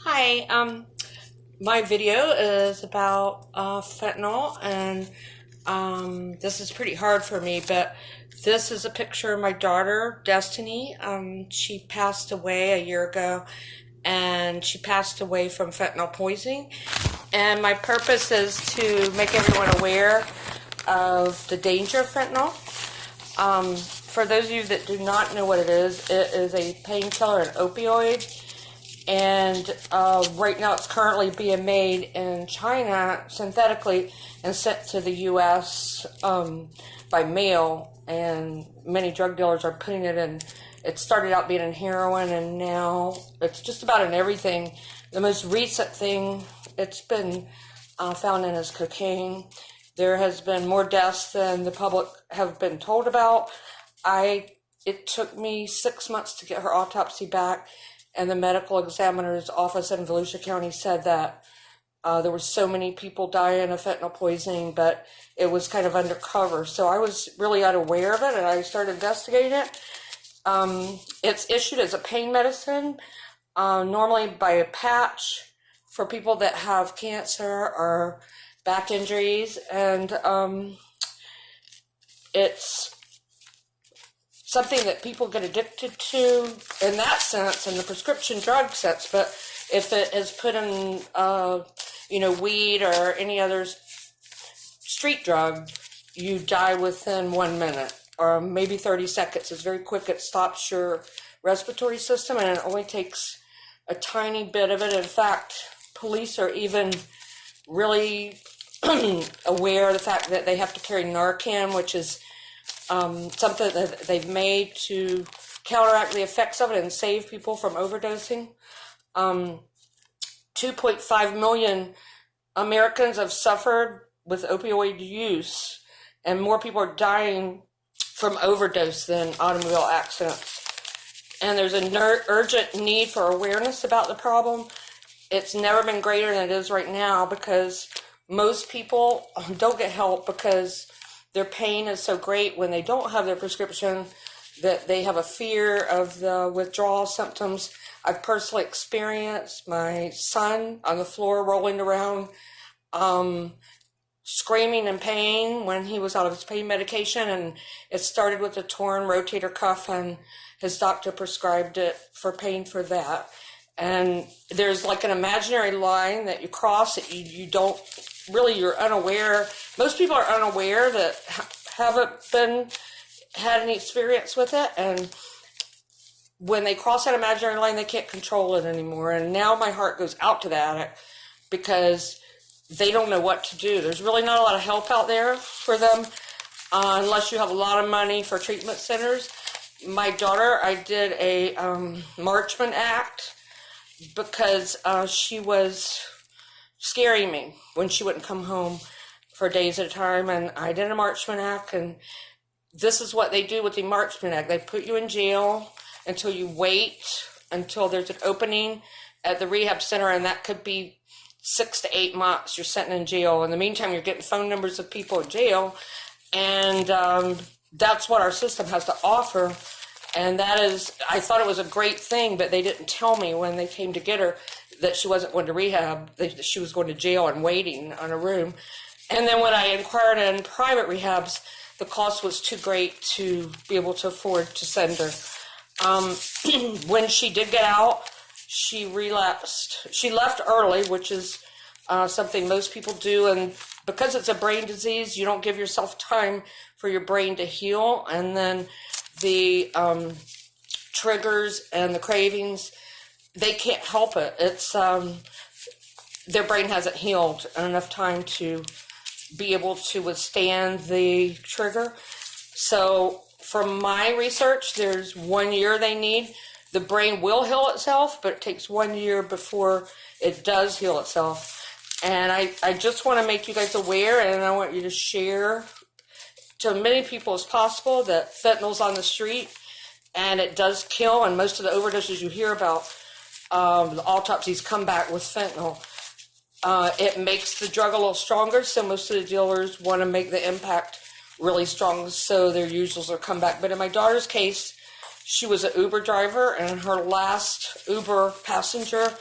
Hi, my video is about fentanyl, and this is pretty hard for me, but this is a picture of my daughter, Destiny. She passed away a year ago, and she passed away from fentanyl poisoning. And my purpose is to make everyone aware of the danger of fentanyl. For those of you that do not know what it is a painkiller, an opioid. And right now it's currently being made in China synthetically and sent to the U.S. By mail, and many drug dealers are putting it in. It started out being in heroin, and now it's just about in everything. The most recent thing it's been found in is cocaine. There has been more deaths than the public have been told about. It took me 6 months to get her autopsy back. And the medical examiner's office in Volusia County said that there were so many people dying of fentanyl poisoning, but it was kind of undercover. So I was really unaware of it, and I started investigating it. It's issued as a pain medicine, normally by a patch for people that have cancer or back injuries, and it's something that people get addicted to in that sense, in the prescription drug sense. But if it is put in, weed or any other street drug, you die within 1 minute or maybe 30 seconds. It's very quick. It stops your respiratory system, and it only takes a tiny bit of it. In fact, police are even really aware of the fact that they have to carry Narcan, which is something that they've made to counteract the effects of it and save people from overdosing. 2.5 million Americans have suffered with opioid use, and more people are dying from overdose than automobile accidents. And there's an urgent need for awareness about the problem. It's never been greater than it is right now, because most people don't get help because their pain is so great when they don't have their prescription that they have a fear of the withdrawal symptoms. I've personally experienced my son on the floor rolling around, screaming in pain when he was out of his pain medication, and it started with a torn rotator cuff, and his doctor prescribed it for pain for that. And there's like an imaginary line that you cross that you don't really, you're unaware. Most people are unaware that haven't had any experience with it, and when they cross that imaginary line, they can't control it anymore. And now my heart goes out to the addict because they don't know what to do. There's really not a lot of help out there for them unless you have a lot of money for treatment centers. My daughter, I did a Marchman Act because she was scaring me when she wouldn't come home for days at a time, and I did a Marchman Act, and this is what they do with the Marchman Act. They put you in jail until you wait until there's an opening at the rehab center, and that could be 6 to 8 months you're sitting in jail. In the meantime, you're getting phone numbers of people in jail, and that's what our system has to offer. And that is, I thought it was a great thing, but they didn't tell me when they came to get her that she wasn't going to rehab, that she was going to jail and waiting on a room. And then when I inquired in private rehabs, the cost was too great to be able to afford to send her. When she did get out, she relapsed. She left early, which is something most people do, and because it's a brain disease, you don't give yourself time for your brain to heal, and then the triggers and the cravings, they can't help it. It's their brain hasn't healed enough time to be able to withstand the trigger. So from my research, there's 1 year they need. The brain will heal itself, but it takes 1 year before it does heal itself. And I just want to make you guys aware, and I want you to share to many people as possible that fentanyl's on the street, and it does kill, and most of the overdoses you hear about, the autopsies come back with fentanyl. It makes the drug a little stronger, so most of the dealers want to make the impact really strong so their users will come back. But in my daughter's case, she was an Uber driver, and her last Uber passenger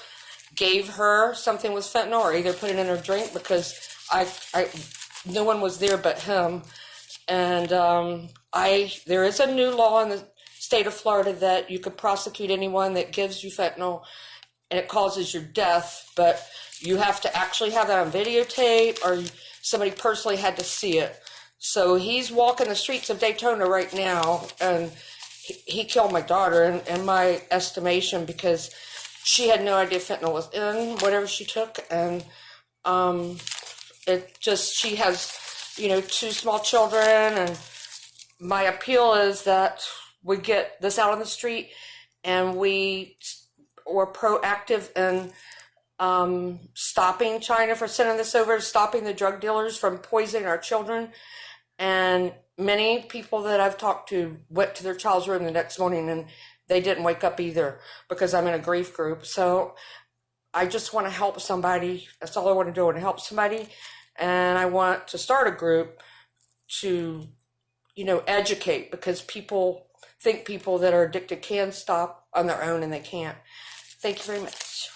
gave her something with fentanyl or either put it in her drink, because no one was there but him. And there is a new law in the state of Florida that you could prosecute anyone that gives you fentanyl and it causes your death, but you have to actually have that on videotape, or somebody personally had to see it. So he's walking the streets of Daytona right now, and he killed my daughter, in my estimation, because she had no idea fentanyl was in whatever she took. And she has, 2 small children, and my appeal is that we get this out on the street and we're proactive in stopping China from sending this over, stopping the drug dealers from poisoning our children. And many people that I've talked to went to their child's room the next morning and they didn't wake up either, because I'm in a grief group. So I just want to help somebody. That's all I want to do. I want to help somebody. And I want to start a group to, educate, because people think people that are addicted can stop on their own and they can't. Thank you very much.